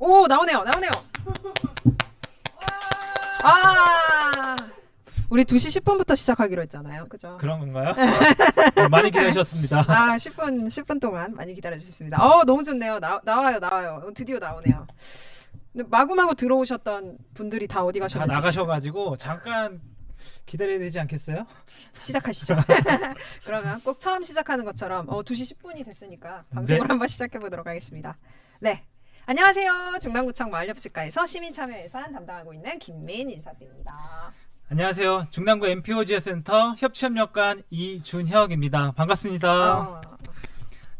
오, 나오네요. 아, 우리 2시 10분부터 시작하기로 했잖아요. 그죠? 그런 건가요? 많이 기다리셨습니다. 10분 동안 많이 기다려주셨습니다. 너무 좋네요. 나와요. 드디어 나오네요. 근데 마구마구 들어오셨던 분들이 다 어디 다 가셨는지 나가셔가지고 잠깐 기다려야 되지 않겠어요? 시작하시죠. 그러면 꼭 처음 시작하는 것처럼 2시 10분이 됐으니까 방송을 네. 한번 시작해 보도록 하겠습니다. 네. 안녕하세요. 중랑구청 마을협식가에서 시민참여예산 담당하고 있는 김민 인사드립니다. 안녕하세요. 중랑구 MPO지회센터 협치협력관 이준혁입니다. 반갑습니다.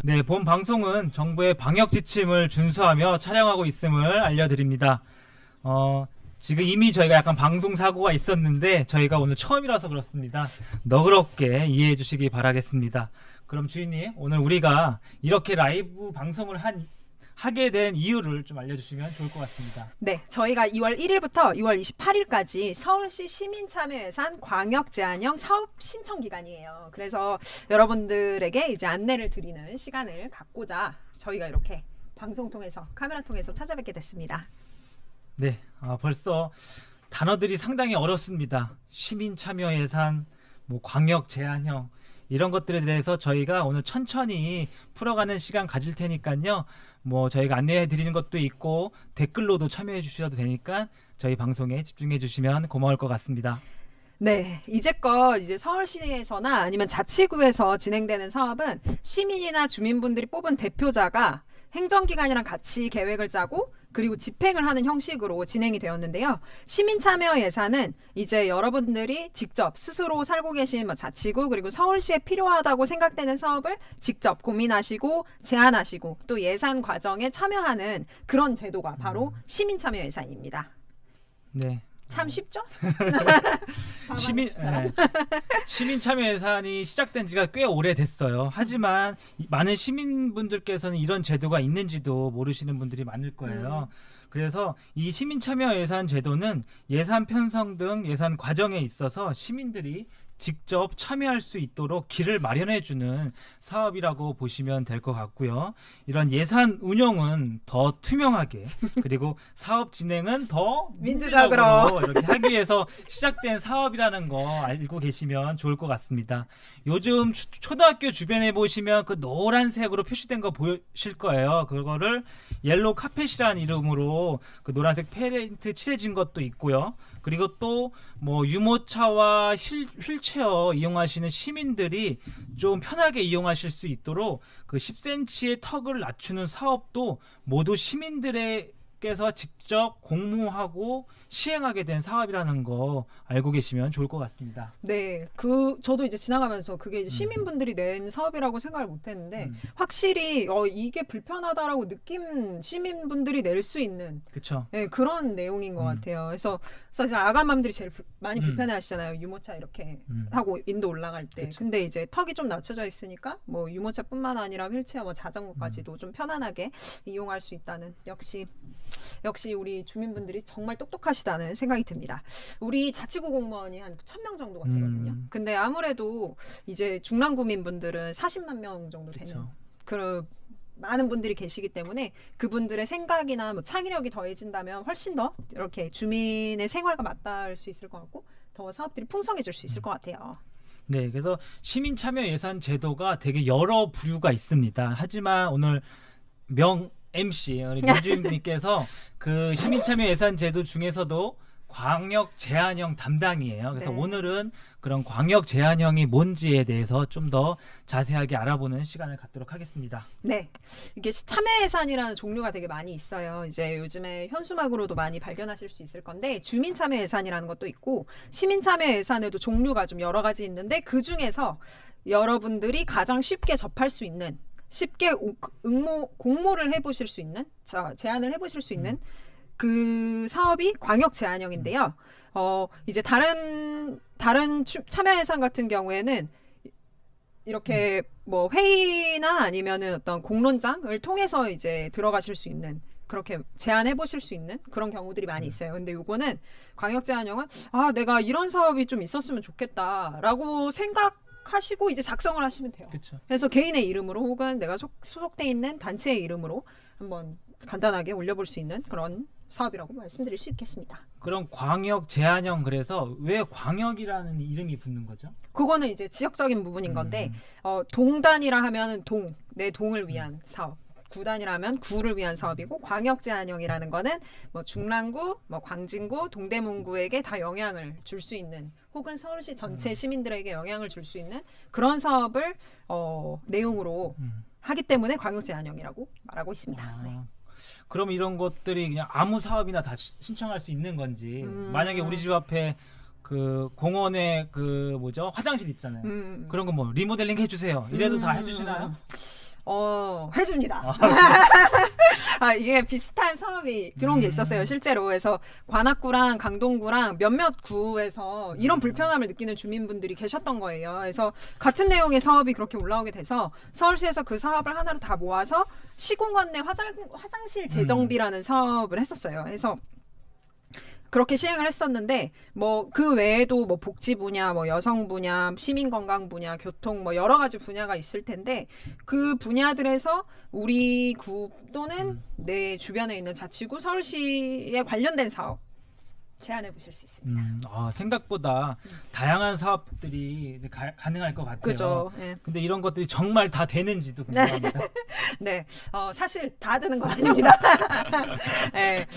네, 본 방송은 정부의 방역 지침을 준수하며 촬영하고 있음을 알려드립니다. 지금 이미 저희가 약간 방송 사고가 있었는데 저희가 오늘 처음이라서 그렇습니다. 너그럽게 이해해 주시기 바라겠습니다. 그럼 주인님, 오늘 우리가 이렇게 라이브 방송을 하게 된 이유를 좀 알려주시면 좋을 것 같습니다. 네, 저희가 2월 1일부터 2월 28일까지 서울시 시민참여예산 광역제한형 사업 신청 기간이에요. 그래서 여러분들에게 이제 안내를 드리는 시간을 갖고자 저희가 이렇게 방송 통해서 카메라 통해서 찾아뵙게 됐습니다. 네, 벌써 단어들이 상당히 어렵습니다. 시민참여예산, 광역제한형 이런 것들에 대해서 저희가 오늘 천천히 풀어가는 시간 가질 테니까요. 저희가 안내해 드리는 것도 있고 댓글로도 참여해 주셔도 되니까 저희 방송에 집중해 주시면 고마울 것 같습니다. 네, 이제껏 이제 서울시에서나 아니면 자치구에서 진행되는 사업은 시민이나 주민분들이 뽑은 대표자가 행정기관이랑 같이 계획을 짜고 그리고 집행을 하는 형식으로 진행이 되었는데요. 시민참여 예산은 이제 여러분들이 직접 스스로 살고 계신 자치구 그리고 서울시에 필요하다고 생각되는 사업을 직접 고민하시고 제안하시고 또 예산 과정에 참여하는 그런 제도가 바로 시민참여 예산입니다. 네. 참 쉽죠? 시민 참여 예산이 시작된 지가 꽤 오래됐어요. 하지만 많은 시민분들께서는 이런 제도가 있는지도 모르시는 분들이 많을 거예요. 그래서 이 시민 참여 예산 제도는 예산 편성 등 예산 과정에 있어서 시민들이 직접 참여할 수 있도록 길을 마련해 주는 사업이라고 보시면 될 것 같고요. 이런 예산 운영은 더 투명하게 그리고 사업 진행은 더 민주적으로 이렇게 하기 위해서 시작된 사업이라는 거 알고 계시면 좋을 것 같습니다. 요즘 초등학교 주변에 보시면 그 노란색으로 표시된 거 보실 거예요. 그거를 옐로우 카펫이라는 이름으로 그 노란색 페인트 칠해진 것도 있고요. 그리고 또 유모차와 휠체어 이용하시는 시민들이 좀 편하게 이용하실 수 있도록 그 10cm의 턱을 낮추는 사업도 모두 시민들께서 직접 공모하고 시행하게 된 사업이라는 거 알고 계시면 좋을 것 같습니다. 네, 저도 이제 지나가면서 그게 이제 시민분들이 낸 사업이라고 생각을 못했는데 확실히 이게 불편하다라고 느낀 시민분들이 낼 수 있는 그렇죠. 네, 그런 내용인 것 같아요. 그래서 이제 아가맘들이 제일 많이 불편해하시잖아요. 유모차 이렇게 타고 인도 올라갈 때. 그쵸. 근데 이제 턱이 좀 낮춰져 있으니까 유모차뿐만 아니라 휠체어, 자전거까지도 좀 편안하게 이용할 수 있다는 역시 우리 주민분들이 정말 똑똑하시다는 생각이 듭니다. 우리 자치구 공무원이 한 1,000명 정도가 되거든요. 근데 아무래도 이제 중랑구민분들은 40만 명 정도 되는 그쵸. 그런 많은 분들이 계시기 때문에 그분들의 생각이나 창의력이 더해진다면 훨씬 더 이렇게 주민의 생활과 맞닿을 수 있을 것 같고 더 사업들이 풍성해질 수 있을 것 같아요. 네, 그래서 시민 참여 예산 제도가 되게 여러 부류가 있습니다. 하지만 오늘 MC 우리 민주님께서 그 시민 참여 예산 제도 중에서도 광역 제한형 담당이에요. 그래서 네. 오늘은 그런 광역 제한형이 뭔지에 대해서 좀 더 자세하게 알아보는 시간을 갖도록 하겠습니다. 네, 이게 참여 예산이라는 종류가 되게 많이 있어요. 이제 요즘에 현수막으로도 많이 발견하실 수 있을 건데 주민 참여 예산이라는 것도 있고 시민 참여 예산에도 종류가 좀 여러 가지 있는데 그 중에서 여러분들이 가장 쉽게 접할 수 있는 쉽게 공모를 해보실 수 있는 제안을 해보실 수 있는 그 사업이 광역 제한형인데요. 이제 다른 참여 예산 같은 경우에는 이렇게 회의나 아니면은 어떤 공론장을 통해서 이제 들어가실 수 있는 그렇게 제안해 보실 수 있는 그런 경우들이 많이 있어요. 근데 요거는 광역 제한형은 내가 이런 사업이 좀 있었으면 좋겠다라고 생각하시고 이제 작성을 하시면 돼요. 그렇죠. 그래서 개인의 이름으로 혹은 내가 소속돼 있는 단체의 이름으로 한번 간단하게 올려볼 수 있는 그런 사업이라고 말씀드릴 수 있겠습니다. 그럼 광역 제한형 그래서 왜 광역이라는 이름이 붙는 거죠? 그거는 이제 지역적인 부분인 건데 동단이라 하면 내 동을 위한 사업. 구단이라면 구를 위한 사업이고 광역 제한형이라는 거는 뭐 중랑구, 뭐 광진구, 동대문구에게 다 영향을 줄 수 있는 혹은 서울시 전체 시민들에게 영향을 줄 수 있는 그런 사업을 내용으로 하기 때문에 광역 제한형이라고 말하고 있습니다. 네. 그럼 이런 것들이 그냥 아무 사업이나 다 신청할 수 있는 건지 만약에 우리 집 앞에 그 공원에 그 뭐죠 화장실 있잖아요. 그런 거 뭐 리모델링 해주세요. 이래도 다 해주시나요? 해줍니다. 이게 비슷한 사업이 들어온 게 있었어요. 실제로. 그래서 관악구랑 강동구랑 몇몇 구에서 이런 불편함을 느끼는 주민분들이 계셨던 거예요. 그래서 같은 내용의 사업이 그렇게 올라오게 돼서 서울시에서 그 사업을 하나로 다 모아서 시공원 내 화장실 재정비라는 사업을 했었어요. 그래서 그렇게 시행을 했었는데 뭐 그 외에도 뭐 복지 분야, 뭐 여성 분야, 시민 건강 분야, 교통 뭐 여러 가지 분야가 있을 텐데 그 분야들에서 우리 구 또는 내 주변에 있는 자치구 서울시에 관련된 사업 제안해 보실 수 있습니다. 생각보다 다양한 사업들이 가능할 것 같아요. 그죠. 네. 근데 이런 것들이 정말 다 되는지도 궁금합니다. 네, 사실 다 되는 건 아닙니다. 네,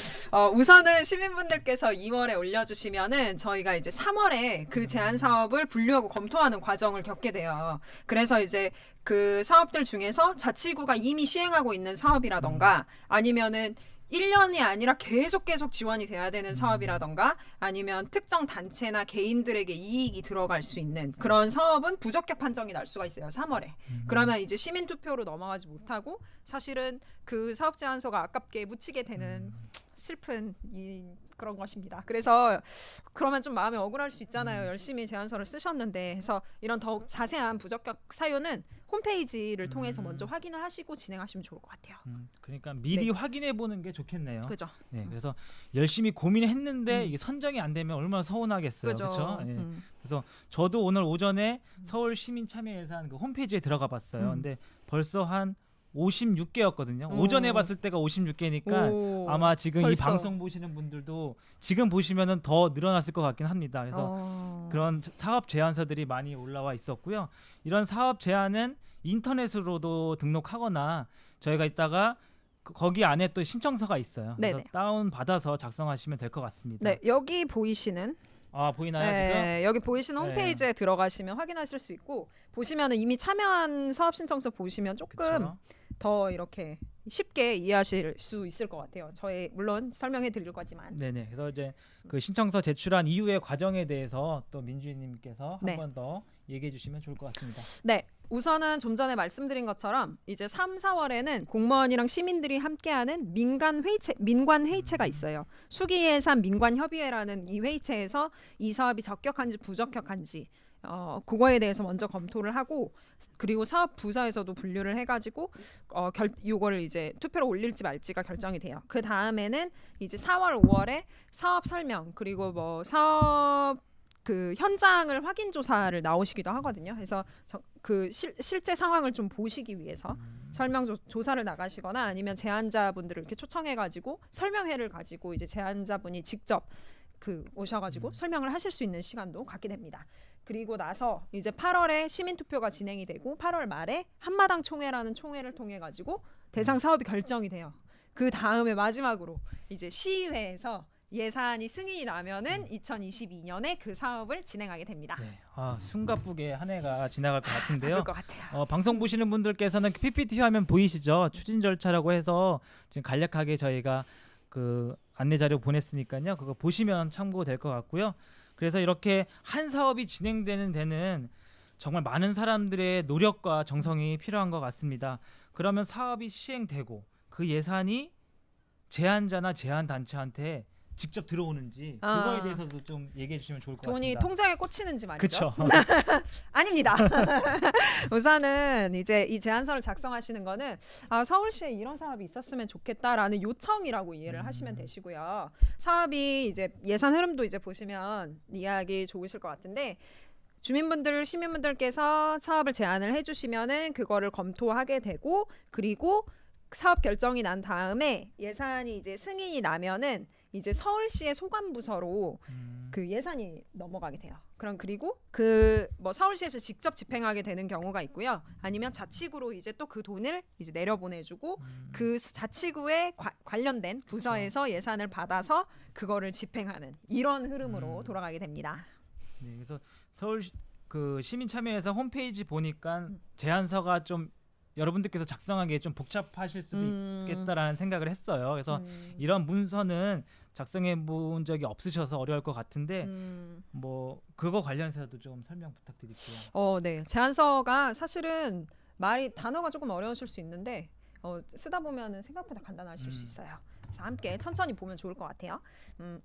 우선은 시민분들께서 2월에 올려주시면은 저희가 이제 3월에 그 제안 사업을 분류하고 검토하는 과정을 겪게 돼요. 그래서 이제 그 사업들 중에서 자치구가 이미 시행하고 있는 사업이라던가 아니면은 1년이 아니라 계속 지원이 돼야 되는 사업이라던가 아니면 특정 단체나 개인들에게 이익이 들어갈 수 있는 그런 사업은 부적격 판정이 날 수가 있어요. 3월에. 그러면 이제 시민투표로 넘어가지 못하고 사실은 그 사업 제안서가 아깝게 묻히게 되는 슬픈 그런 것입니다. 그래서 그러면 좀 마음이 억울할 수 있잖아요. 열심히 제안서를 쓰셨는데. 그래서 이런 더욱 자세한 부적격 사유는 홈페이지를 통해서 먼저 확인을 하시고 진행하시면 좋을 것 같아요. 그러니까 미리 확인해 보는 게 좋겠네요. 그죠. 네, 그래서 열심히 고민했는데 이게 선정이 안 되면 얼마나 서운하겠어요. 그렇죠. 네. 그래서 저도 오늘 오전에 서울 시민 참여 예산 그 홈페이지에 들어가 봤어요. 근데 벌써 한 56개였거든요. 오전에 봤을 때가 56개니까 아마 지금 벌써. 이 방송 보시는 분들도 지금 보시면은 더 늘어났을 것 같긴 합니다. 그래서 그런 사업 제안서들이 많이 올라와 있었고요. 이런 사업 제안은 인터넷으로도 등록하거나 저희가 이따가 거기 안에 또 신청서가 있어요. 그래서 네네. 다운 받아서 작성하시면 될 것 같습니다. 네, 여기 보이시는 보이나요 네, 여기 보이시는 홈페이지에 들어가시면 확인하실 수 있고 보시면은 이미 참여한 사업 신청서 보시면 조금 그쵸? 더 이렇게 쉽게 이해하실 수 있을 것 같아요. 저희 물론 설명해 드릴 거지만. 네네. 그래서 이제 그 신청서 제출한 이후의 과정에 대해서 또 민주님께서 한 네. 번 더 얘기해 주시면 좋을 것 같습니다. 네. 우선은 좀 전에 말씀드린 것처럼 이제 3, 4월에는 공무원이랑 시민들이 함께하는 민관 회의체가 있어요. 수기예산 민관협의회라는 이 회의체에서 이 사업이 적격한지 부적격한지 그거에 대해서 먼저 검토를 하고 그리고 사업 부서에서도 분류를 해가지고 요거를 이제 투표로 올릴지 말지가 결정이 돼요. 그 다음에는 이제 4월, 5월에 사업 설명 그리고 뭐 사업 그 현장을 확인 조사를 나오시기도 하거든요. 그래서 실제 상황을 좀 보시기 위해서 설명 조사를 나가시거나 아니면 제안자분들을 이렇게 초청해가지고 설명회를 가지고 이제 제안자분이 직접 오셔가지고 설명을 하실 수 있는 시간도 갖게 됩니다. 그리고 나서 이제 8월에 시민투표가 진행이 되고 8월 말에 한마당 총회라는 총회를 통해 가지고 대상 사업이 결정이 돼요. 그 다음에 마지막으로 이제 시의회에서 예산이 승인이 나면은 2022년에 그 사업을 진행하게 됩니다. 네. 숨가쁘게 한 해가 지나갈 것 같은데요. 바쁠 것 같아요. 방송 보시는 분들께서는 PPT 화면 보이시죠? 추진 절차라고 해서 지금 간략하게 저희가 그 안내 자료 보냈으니까요. 그거 보시면 참고될 것 같고요. 그래서 이렇게 한 사업이 진행되는 데는 정말 많은 사람들의 노력과 정성이 필요한 것 같습니다. 그러면 사업이 시행되고 그 예산이 제안자나 제안단체한테 직접 들어오는지 그거에 대해서도 좀 얘기해 주시면 좋을 것 돈이 같습니다. 통장에 꽂히는지 말이죠. 그렇죠. 아닙니다. 우선은 이제 이 제안서를 작성하시는 거는 서울시에 이런 사업이 있었으면 좋겠다라는 요청이라고 이해를 하시면 되시고요. 사업이 이제 예산 흐름도 이제 보시면 이해하기 좋으실 것 같은데 주민분들, 시민분들께서 사업을 제안을 해주시면은 그거를 검토하게 되고 그리고 사업 결정이 난 다음에 예산이 이제 승인이 나면은 이제 서울시의 소관부서로 그 예산이 넘어가게 돼요. 그리고 그 뭐 서울시에서 직접 집행하게 되는 경우가 있고요. 아니면 자치구로 이제 또 그 돈을 이제 내려보내주고 그 자치구에 관련된 부서에서 예산을 받아서 그거를 집행하는 이런 흐름으로 돌아가게 됩니다. 네, 그래서 서울 그 시민참여회사 홈페이지 보니까 제안서가 좀 여러분들께서 작성하기에 좀 복잡하실 수도 있겠다라는 생각을 했어요. 그래서 이런 문서는 작성해 본 적이 없으셔서 어려울 것 같은데 뭐 그거 관련해서도 좀 설명 부탁드릴게요. 네. 제안서가 사실은 단어가 조금 어려우실 수 있는데 쓰다 보면은 생각보다 간단하실 수 있어요. 그래서 함께 천천히 보면 좋을 것 같아요.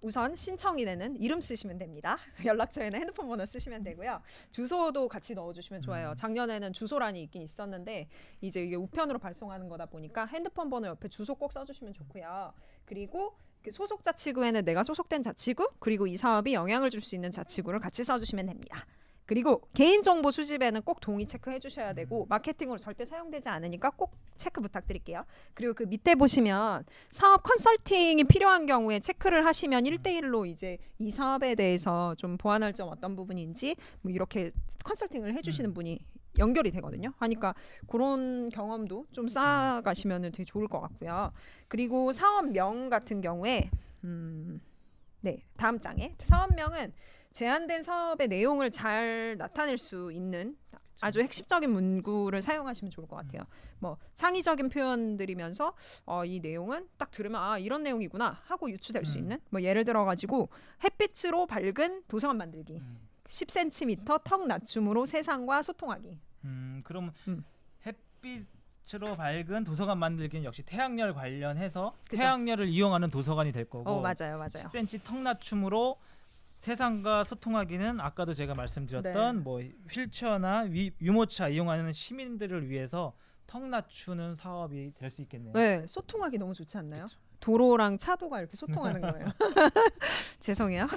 우선 신청인에는 이름 쓰시면 됩니다. 연락처에는 핸드폰 번호 쓰시면 되고요. 주소도 같이 넣어주시면 좋아요. 작년에는 주소란이 있긴 있었는데 이제 이게 우편으로 발송하는 거다 보니까 핸드폰 번호 옆에 주소 꼭 써주시면 좋고요. 그리고 그 소속 자치구에는 내가 소속된 자치구 그리고 이 사업이 영향을 줄 수 있는 자치구를 같이 써주시면 됩니다. 그리고 개인정보 수집에는 꼭 동의 체크해 주셔야 되고 마케팅으로 절대 사용되지 않으니까 꼭 체크 부탁드릴게요. 그리고 그 밑에 보시면 사업 컨설팅이 필요한 경우에 체크를 하시면 1대1로 이제 이 사업에 대해서 좀 보완할 점 어떤 부분인지 뭐 이렇게 컨설팅을 해주시는 분이 연결이 되거든요. 하니까 그런 경험도 좀 쌓아가시면 되게 좋을 것 같고요. 그리고 사업명 같은 경우에 네, 다음 장에 사업명은 제안된 사업의 내용을 잘 나타낼 수 있는 아주 핵심적인 문구를 사용하시면 좋을 것 같아요. 뭐 창의적인 표현들이면서 이 내용은 딱 들으면 이런 내용이구나 하고 유추될 수 있는 뭐 예를 들어 가지고 햇빛으로 밝은 도서관 만들기 10cm 턱 낮춤으로 세상과 소통하기. 그럼 햇빛으로 밝은 도서관 만들기는 역시 태양열 관련해서 그죠? 태양열을 이용하는 도서관이 될 거고 맞아요. 10cm 턱 낮춤으로 세상과 소통하기는 아까도 제가 말씀드렸던 뭐 휠체어나 유모차 이용하는 시민들을 위해서 턱 낮추는 사업이 될 수 있겠네요. 네, 소통하기 너무 좋지 않나요? 그쵸. 도로랑 차도가 이렇게 소통하는 거예요. 죄송해요.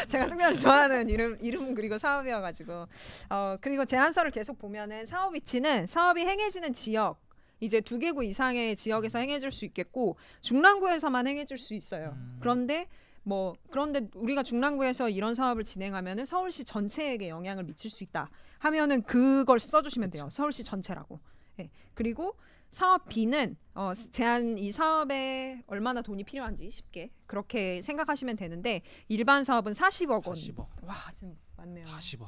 제가 특별히 좋아하는 이름 그리고 사업이어가지고 그리고 제안서를 계속 보면은 사업 위치는 사업이 행해지는 지역 이제 2개구 이상의 지역에서 행해질 수 있겠고 중랑구에서만 행해질 수 있어요. 그런데 우리가 중랑구에서 이런 사업을 진행하면은 서울시 전체에게 영향을 미칠 수 있다 하면은 그걸 써주시면 돼요. 서울시 전체라고. 네. 그리고 사업비는 이 사업에 얼마나 돈이 필요한지 쉽게 그렇게 생각하시면 되는데 일반 사업은 40억 원. 40억. 와, 지금 맞네요. 40억.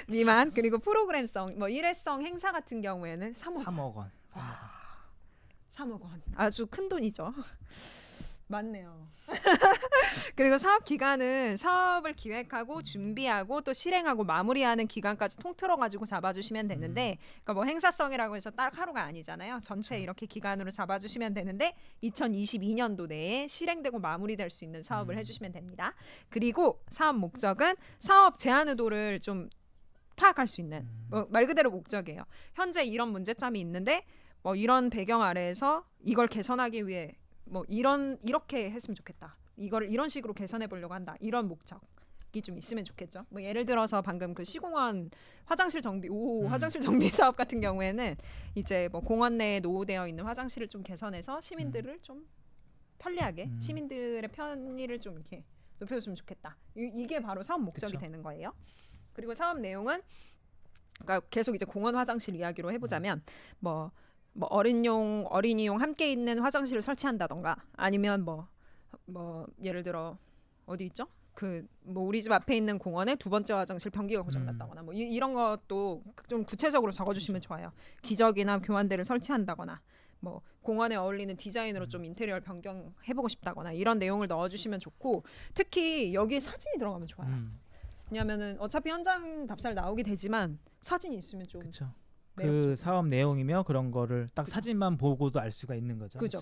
미만. 그리고 프로그램성, 뭐 일회성 행사 같은 경우에는 3억 원. 3억 원. 아주 큰 돈이죠. 맞네요. 그리고 사업 기간은 사업을 기획하고 준비하고 또 실행하고 마무리하는 기간까지 통틀어 가지고 잡아주시면 되는데 그러니까 뭐 행사성이라고 해서 딱 하루가 아니잖아요. 전체 이렇게 기간으로 잡아주시면 되는데 2022년도 내에 실행되고 마무리될 수 있는 사업을 해주시면 됩니다. 그리고 사업 목적은 사업 제한 의도를 좀 파악할 수 있는 말 그대로 목적이에요. 현재 이런 문제점이 있는데 뭐 이런 배경 아래에서 이걸 개선하기 위해 뭐 이렇게 했으면 좋겠다. 이거를 이런 식으로 개선해 보려고 한다. 이런 목적이 좀 있으면 좋겠죠. 뭐 예를 들어서 방금 그 시공원 화장실 정비 화장실 정비 사업 같은 경우에는 이제 뭐 공원 내에 노후되어 있는 화장실을 좀 개선해서 시민들을 좀 편리하게 시민들의 편의를 좀 이렇게 높여줬으면 좋겠다. 이게 바로 사업 목적이 그쵸. 되는 거예요. 그리고 사업 내용은 그러니까 계속 이제 공원 화장실 이야기로 해보자면 뭐 어린이용 함께 있는 화장실을 설치한다던가 아니면 뭐 예를 들어 어디 있죠? 그 뭐 우리 집 앞에 있는 공원에 2번째 화장실 변기가 고장났다거나 뭐 이런 것도 좀 구체적으로 적어주시면 좋아요. 기저귀나 교환대를 설치한다거나 뭐 공원에 어울리는 디자인으로 좀 인테리어를 변경해보고 싶다거나 이런 내용을 넣어주시면 좋고 특히 여기에 사진이 들어가면 좋아요. 왜냐하면은 어차피 현장 답사를 나오게 되지만 사진이 있으면 좀 그렇죠. 그 매력적이에요. 사업 내용이며 그런 거를 딱 그죠. 사진만 보고도 알 수가 있는 거죠. 그죠.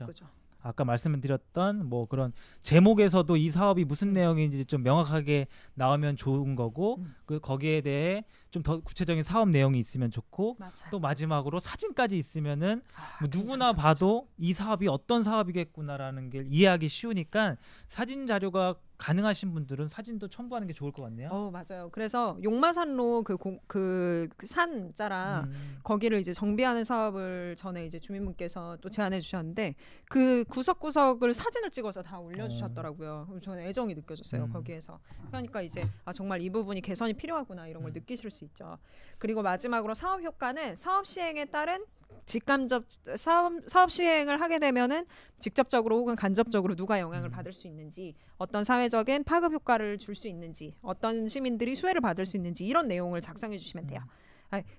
아까 말씀드렸던 뭐 그런 제목에서도 이 사업이 무슨 내용인지 좀 명확하게 나오면 좋은 거고 그 거기에 대해 좀 더 구체적인 사업 내용이 있으면 좋고 맞아요. 또 마지막으로 사진까지 있으면은 뭐 누구나 괜찮죠, 봐도 이 사업이 어떤 사업이겠구나라는 게 이해하기 쉬우니까 사진 자료가 가능하신 분들은 사진도 첨부하는 게 좋을 것 같네요. 맞아요. 그래서 용마산로 그 산자라 거기를 이제 정비하는 사업을 전에 이제 주민분께서 또 제안해 주셨는데 그 구석구석을 사진을 찍어서 다 올려주셨더라고요. 그럼 저는 애정이 느껴졌어요. 거기에서. 그러니까 이제 정말 이 부분이 개선이 필요하구나 이런 걸 느끼실 수 있죠. 그리고 마지막으로 사업 효과는 사업 시행에 따른 직간접 사업 시행을 하게 되면은 직접적으로 혹은 간접적으로 누가 영향을 받을 수 있는지, 어떤 사회적인 파급 효과를 줄 수 있는지, 어떤 시민들이 수혜를 받을 수 있는지 이런 내용을 작성해 주시면 돼요.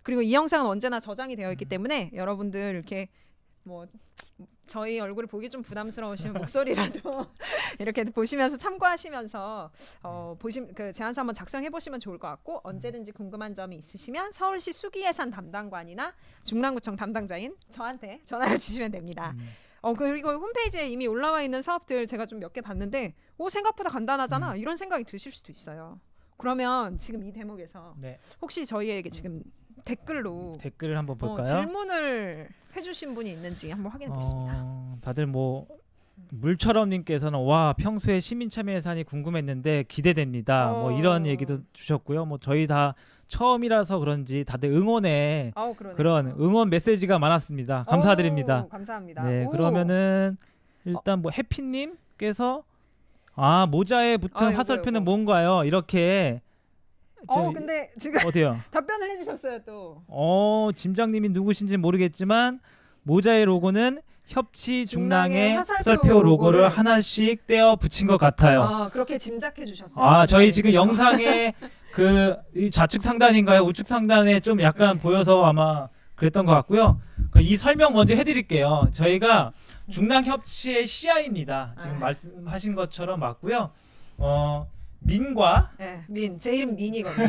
그리고 이 영상은 언제나 저장이 되어 있기 때문에 여러분들 이렇게 뭐 저희 얼굴을 보기 좀 부담스러우시면 목소리라도 이렇게 보시면서 참고하시면서 그 제안서 한번 작성해 보시면 좋을 것 같고, 언제든지 궁금한 점이 있으시면 서울시 수기예산 담당관이나 중랑구청 담당자인 저한테 전화를 주시면 됩니다. 그리고 홈페이지에 이미 올라와 있는 사업들 제가 좀 몇 개 봤는데 생각보다 간단하잖아 이런 생각이 드실 수도 있어요. 그러면 지금 이 대목에서 혹시 저희에게 지금 댓글을 한번 볼까요? 질문을 해주신 분이 있는지 한번 확인해 보겠습니다. 다들 뭐 물처럼님께서는 와 평소에 시민참여 예산이 궁금했는데 기대됩니다. 뭐 이런 얘기도 주셨고요. 뭐 저희 다 처음이라서 그런지 다들 응원에 그런 응원 메시지가 많았습니다. 감사드립니다. 감사합니다. 네, 그러면은 일단 뭐 해피님께서 모자에 붙은 화살표는 뭔가요? 이렇게. 근데 지금 어때요? 답변을 해주셨어요 또. 짐장님이 누구신지 모르겠지만 모자의 로고는 협치 중랑의 화살표 로고를 하나씩 떼어 붙인 것 같아요. 그렇게 짐작해 주셨어요. 저희 지금 영상에 이 좌측 상단인가요? 우측 상단에 좀 약간 보여서 아마 그랬던 것 같고요. 이 설명 먼저 해드릴게요. 저희가 중랑협치의 CI입니다. 지금 말씀하신 것처럼 맞고요. 민과 제 이름 민이거든요.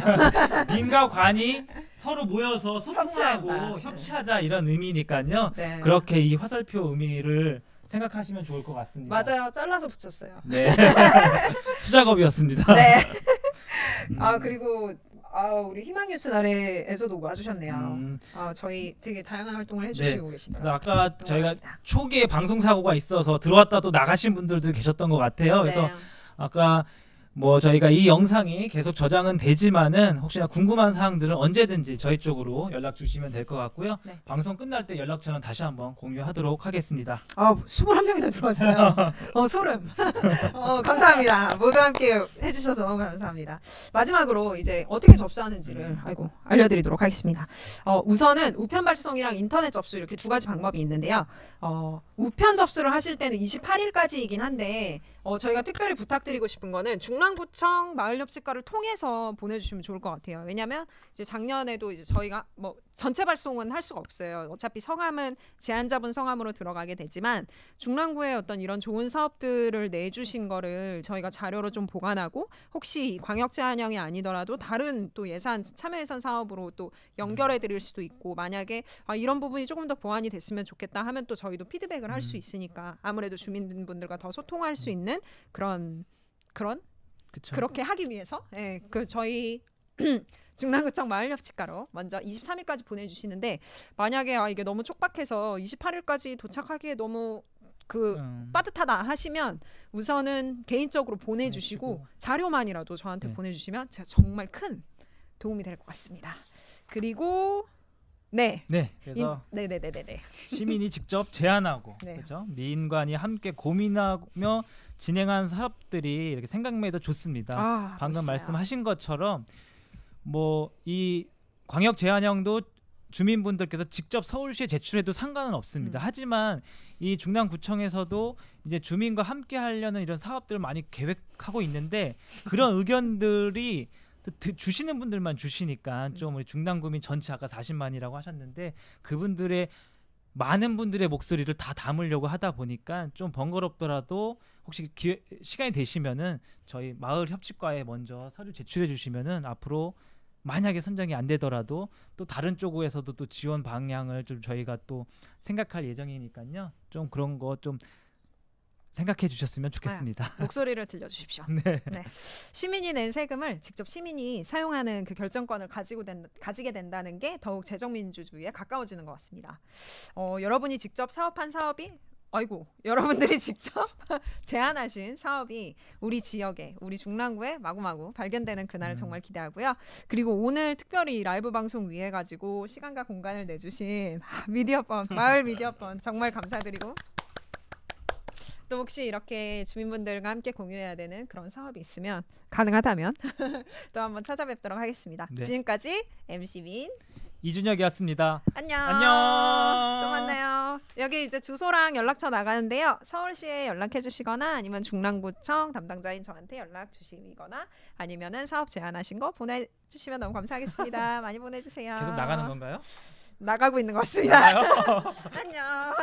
민과 관이 서로 모여서 소통하고 협치하자 이런 의미니까요. 그렇게 이 화살표 의미를 생각하시면 좋을 것 같습니다. 맞아요. 잘라서 붙였어요. 네. 수작업이었습니다. 네. 그리고 우리 희망뉴스 날에서도 와주셨네요. 저희 되게 다양한 활동을 해주시고 계시더라고요. 아까 저희가 초기에 방송 사고가 있어서 들어왔다 또 나가신 분들도 계셨던 것 같아요. 그래서 아까 뭐 저희가 이 영상이 계속 저장은 되지만은 혹시나 궁금한 사항들은 언제든지 저희 쪽으로 연락 주시면 될 것 같고요. 방송 끝날 때 연락처는 다시 한번 공유하도록 하겠습니다. 21명이나 들어왔어요. 소름. 감사합니다. 모두 함께 해주셔서 너무 감사합니다. 마지막으로 이제 어떻게 접수하는지를 알려드리도록 하겠습니다. 우선은 우편 발송이랑 인터넷 접수 이렇게 두 가지 방법이 있는데요. 우편 접수를 하실 때는 28일까지이긴 한데 저희가 특별히 부탁드리고 싶은 거는 중랑구청 마을협치과를 통해서 보내주시면 좋을 것 같아요. 왜냐하면 이제 작년에도 이제 저희가 뭐 전체 발송은 할 수가 없어요. 어차피 성함은 제안자분 성함으로 들어가게 되지만 중랑구에 어떤 이런 좋은 사업들을 내주신 거를 저희가 자료로 좀 보관하고 혹시 광역 제한형이 아니더라도 다른 또 예산 참여 예산 사업으로 또 연결해 드릴 수도 있고, 만약에 이런 부분이 조금 더 보완이 됐으면 좋겠다 하면 또 저희도 피드백을 할 수 있으니까 아무래도 주민분들과 더 소통할 수 있는 그렇게 하기 위해서 저희 중랑구청 마을협치과로 먼저 23일까지 보내주시는데, 만약에 이게 너무 촉박해서 28일까지 도착하기에 너무 빠듯하다 하시면 우선은 개인적으로 보내주시고 자료만이라도 저한테 보내주시면 제가 정말 큰 도움이 될 것 같습니다. 그리고 그래서 네네네네. 시민이 직접 제안하고 그렇죠? 민관이 함께 고민하며 진행한 사업들이 이렇게 생각만 해도 좋습니다. 방금 말씀하신 것처럼 뭐 이 광역 제한형도 주민분들께서 직접 서울시에 제출해도 상관은 없습니다. 하지만 이 중랑구청에서도 이제 주민과 함께 하려는 이런 사업들을 많이 계획하고 있는데 그런 의견들이 주시는 분들만 주시니까 좀 우리 중랑구민 전체 아까 40만이라고 하셨는데 그분들의 많은 분들의 목소리를 다 담으려고 하다 보니까 좀 번거롭더라도 혹시 시간이 되시면은 저희 마을 협치과에 먼저 서류 제출해 주시면은 앞으로 만약에 선정이 안 되더라도 또 다른 쪽에서도 또 지원 방향을 좀 저희가 또 생각할 예정이니까요. 좀 그런 거 좀 생각해 주셨으면 좋겠습니다. 목소리를 들려주십시오. 시민이 낸 세금을 직접 시민이 사용하는 그 결정권을 가지게 된다는 게 더욱 재정민주주의에 가까워지는 것 같습니다. 여러분이 직접 사업한 사업이 아이고 여러분들이 직접 제안하신 사업이 우리 지역에 우리 중랑구에 마구마구 발견되는 그날을 정말 기대하고요. 그리고 오늘 특별히 라이브 방송 위해 가지고 시간과 공간을 내주신 미디어번 마을 미디어번 정말 감사드리고 또 혹시 이렇게 주민분들과 함께 공유해야 되는 그런 사업이 있으면 가능하다면 또 한번 찾아뵙도록 하겠습니다. 네. 지금까지 MC 민 이준혁이었습니다. 안녕. 안녕. 또 만나요. 여기 이제 주소랑 연락처 나가는데요. 서울시에 연락해 주시거나 아니면 중랑구청 담당자인 저한테 연락 주시거나 아니면은 사업 제안하신 거 보내주시면 너무 감사하겠습니다. 많이 보내주세요. 계속 나가는 건가요? 나가고 있는 것 같습니다. 나가요? 안녕.